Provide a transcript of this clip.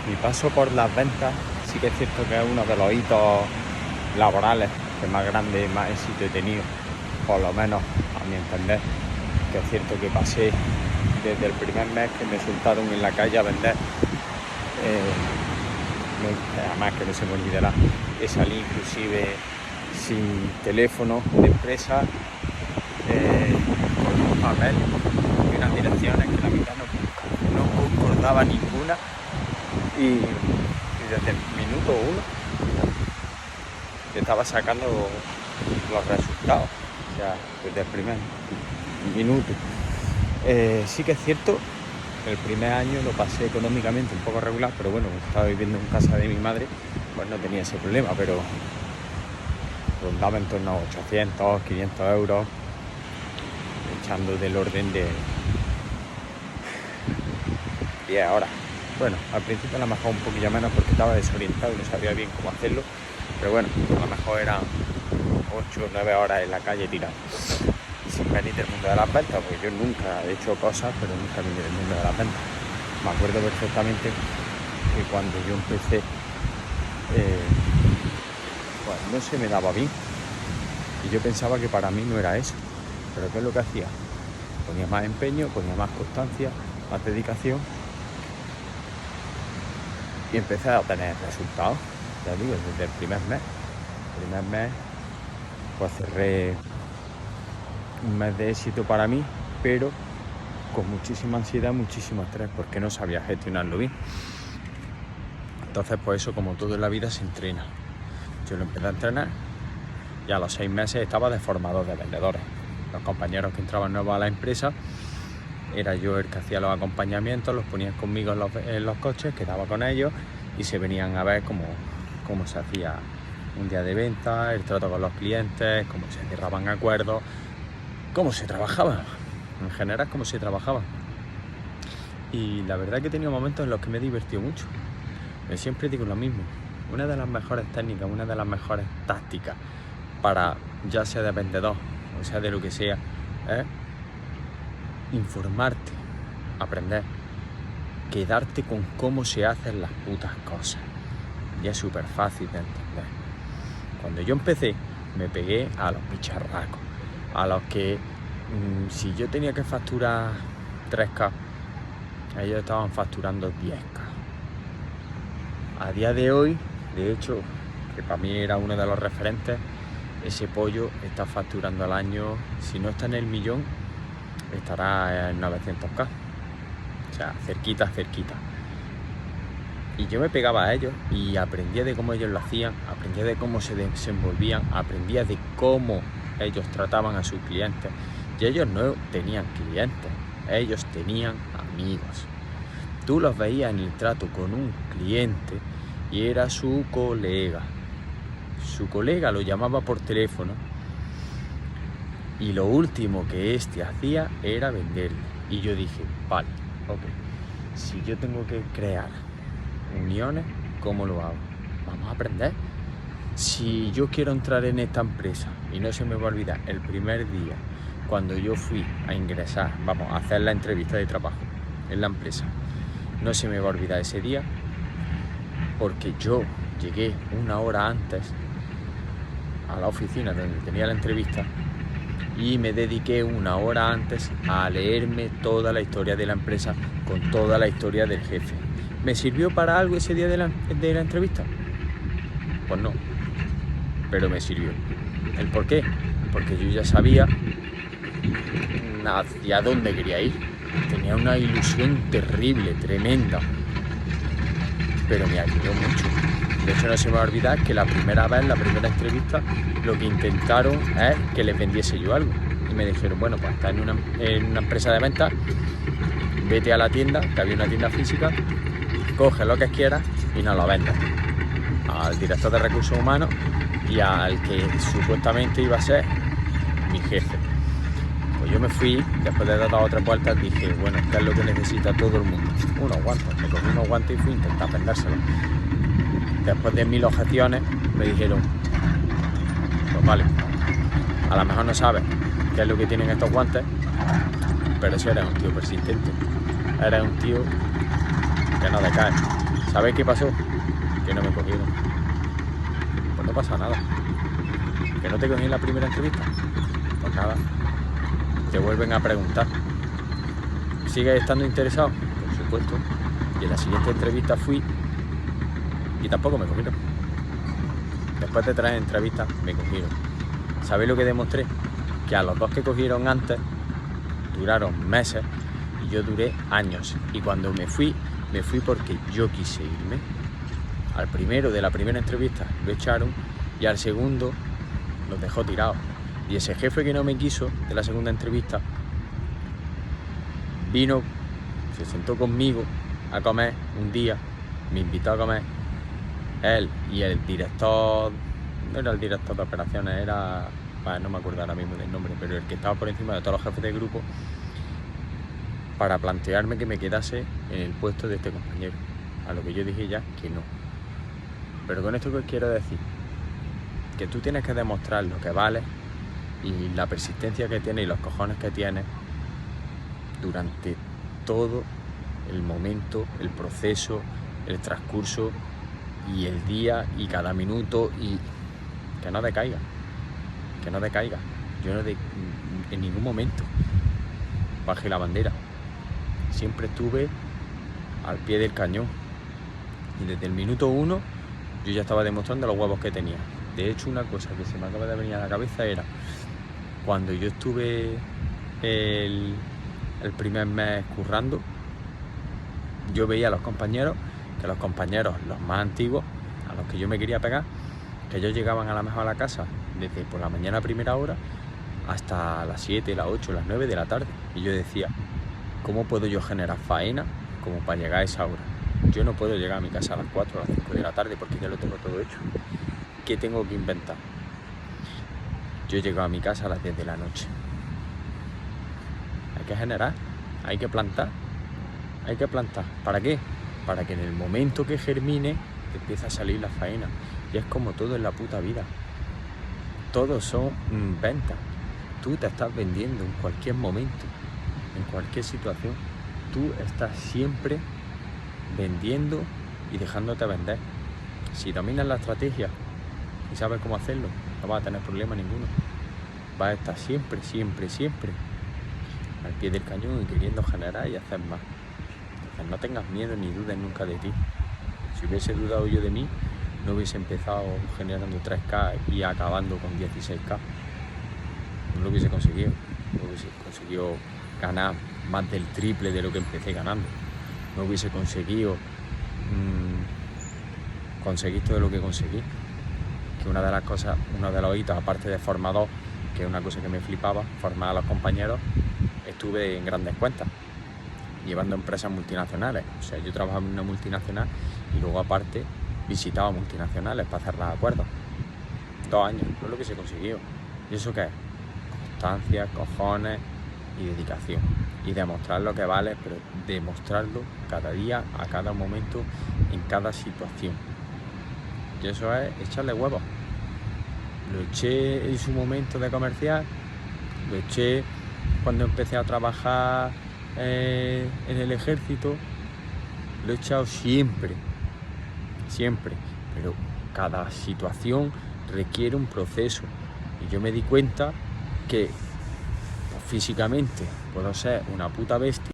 Mi paso por las ventas sí que es cierto que es uno de los hitos laborales que más grande, más éxito he tenido, por lo menos a mi entender. Que es cierto que pasé desde el primer mes que me soltaron en la calle a vender, además que no se me olvidará, que salí inclusive sin teléfono de empresa, con un papel y unas direcciones que la mitad no concordaba ninguna, y desde el minuto 1 estaba sacando los resultados, o sea, desde el primer minuto. Sí que es cierto, el primer año lo pasé económicamente un poco regular, pero bueno, como estaba viviendo en casa de mi madre, pues no tenía ese problema, pero rondaba en torno a 800, 500 euros, echando del orden de 10 horas. Bueno, al principio a lo mejor un poquillo menos porque estaba desorientado y no sabía bien cómo hacerlo, pero bueno, a lo mejor eran 8 o 9 horas en la calle tirado. Sin venir del mundo de las ventas, porque yo nunca he hecho cosas, pero nunca vine del mundo de las ventas. Me acuerdo perfectamente que cuando yo empecé, pues no se me daba bien, y yo pensaba que para mí no era eso. Pero ¿qué es lo que hacía? Ponía más empeño, ponía más constancia, más dedicación, y empecé a obtener resultados, ya digo, desde el primer mes. El primer mes, pues cerré un mes de éxito para mí, pero con muchísima ansiedad, muchísimo estrés, porque no sabía gestionarlo bien. Entonces, pues eso, como todo en la vida, se entrena. Yo lo empecé a entrenar y a los 6 meses estaba de formador de vendedores. Los compañeros que entraban nuevos a la empresa, era yo el que hacía los acompañamientos, los ponía conmigo en los coches, quedaba con ellos y se venían a ver cómo se hacía un día de venta, el trato con los clientes, cómo se cerraban acuerdos, cómo se trabajaba, en general cómo se trabajaba. Y la verdad que he tenido momentos en los que me he divertido mucho. Yo siempre digo lo mismo, una de las mejores técnicas, una de las mejores tácticas para, ya sea de vendedor o sea de lo que sea, es informarte, aprender, quedarte con cómo se hacen las putas cosas. Y es súper fácil de entender. Cuando yo empecé, me pegué a los bicharracos, a los que si yo tenía que facturar 3K, ellos estaban facturando 10K. A día de hoy, de hecho, que para mí era uno de los referentes, ese pollo está facturando al año, si no está en el millón, estará en 900K. O sea, cerquita. Y yo me pegaba a ellos y aprendía de cómo ellos lo hacían, aprendía de cómo se desenvolvían, aprendía de cómo ellos trataban a sus clientes. Y ellos no tenían clientes, ellos tenían amigos. Tú los veías en el trato con un cliente y era su colega. Su colega lo llamaba por teléfono y lo último que hacía era venderle. Y yo dije, vale, ok, si yo tengo que crear uniones, ¿cómo lo hago? Vamos a aprender. Si yo quiero entrar en esta empresa, y no se me va a olvidar, el primer día, cuando yo fui a ingresar, a hacer la entrevista de trabajo en la empresa, no se me va a olvidar ese día, porque yo llegué 1 hora antes a la oficina donde tenía la entrevista y me dediqué 1 hora antes a leerme toda la historia de la empresa con toda la historia del jefe. ¿Me sirvió para algo ese día de la entrevista? Pues no, pero me sirvió. ¿El por qué? Porque yo ya sabía hacia dónde quería ir. Tenía una ilusión terrible, tremenda, pero me ayudó mucho. De hecho, no se me va a olvidar que la primera entrevista, lo que intentaron es que les vendiese yo algo. Y me dijeron, bueno, pues estás en una empresa de ventas, vete a la tienda, que había una tienda física, coge lo que quieras y nos lo vendes. Al director de recursos humanos y al que supuestamente iba a ser mi jefe. Pues yo me fui, después de dar 2 o 3 vueltas, dije, bueno, ¿qué es lo que necesita todo el mundo? Unos guantes. Me cogí unos guantes y fui a intentar vendérselos. Después de 1000 objeciones, me dijeron, pues vale, a lo mejor no sabes qué es lo que tienen estos guantes, pero si eres un tío persistente, eres un tío que no decae. O ¿Sabes qué pasó? Que no me cogieron. Pues no pasa nada. ¿Que no te cogí en la primera entrevista? Pues nada. Te vuelven a preguntar. ¿Sigues estando interesado? Por supuesto. Y en la siguiente entrevista fui y tampoco me cogieron. Después de 3 entrevistas me cogieron. ¿Sabéis lo que demostré? Que a los 2 que cogieron antes duraron meses y yo duré años. Y cuando me fui porque yo quise irme. Al primero de la primera entrevista lo echaron y al segundo los dejó tirados. Y ese jefe que no me quiso de la segunda entrevista vino, se sentó conmigo a comer un día, me invitó a comer, él y el director, no era el director de operaciones, era, bueno, no me acuerdo ahora mismo del nombre, pero el que estaba por encima de todos los jefes de grupo, para plantearme que me quedase en el puesto de este compañero, a lo que yo dije ya que no. Pero con esto que os quiero decir, que tú tienes que demostrar lo que vales y la persistencia que tienes y los cojones que tienes durante todo el momento, el proceso, el transcurso y el día y cada minuto, y que no decaiga, que no decaiga. Yo no en ningún momento bajé la bandera, siempre estuve al pie del cañón y desde el minuto 1 yo ya estaba demostrando los huevos que tenía. De hecho, una cosa que se me acaba de venir a la cabeza era cuando yo estuve el primer mes currando, yo veía a los compañeros, los más antiguos, a los que yo me quería pegar, que ellos llegaban a la mejor a la casa desde por la mañana a primera hora hasta las 7, las 8, las 9 de la tarde. Y yo decía, ¿cómo puedo yo generar faena como para llegar a esa hora? Yo no puedo llegar a mi casa a las 4 o a las 5 de la tarde porque ya lo tengo todo hecho. ¿Qué tengo que inventar? Yo llego a mi casa a las 10 de la noche. Hay que generar, hay que plantar. ¿Para qué? Para que en el momento que germine te empiece a salir la faena. Y es como todo en la puta vida. Todos son ventas. Tú te estás vendiendo en cualquier momento, en cualquier situación. Tú estás siempre vendiendo y dejándote vender. Si dominas la estrategia y sabes cómo hacerlo, no vas a tener problema ninguno. Vas a estar siempre al pie del cañón y queriendo generar y hacer más. Entonces no tengas miedo ni dudes nunca de ti. Si hubiese dudado yo de mí, no hubiese empezado generando 3K y acabando con 16K. No lo hubiese conseguido. No hubiese conseguido ganar más del triple de lo que empecé ganando. No hubiese conseguido conseguir todo lo que conseguí. Que una de las cosas, uno de los hitos, aparte de formador, que es una cosa que me flipaba, formar a los compañeros, estuve en grandes cuentas, llevando empresas multinacionales. O sea, yo trabajaba en una multinacional y luego aparte visitaba multinacionales para hacer los acuerdos. 2 años, no es lo que se consiguió. ¿Y eso qué es? Constancia, cojones y dedicación. Y demostrar lo que vale, pero demostrarlo cada día, a cada momento, en cada situación. Y eso es echarle huevos. Lo eché en su momento de comercial, lo eché cuando empecé a trabajar en el ejército, lo he echado siempre, pero cada situación requiere un proceso. Y yo me di cuenta que físicamente puedo ser una puta bestia,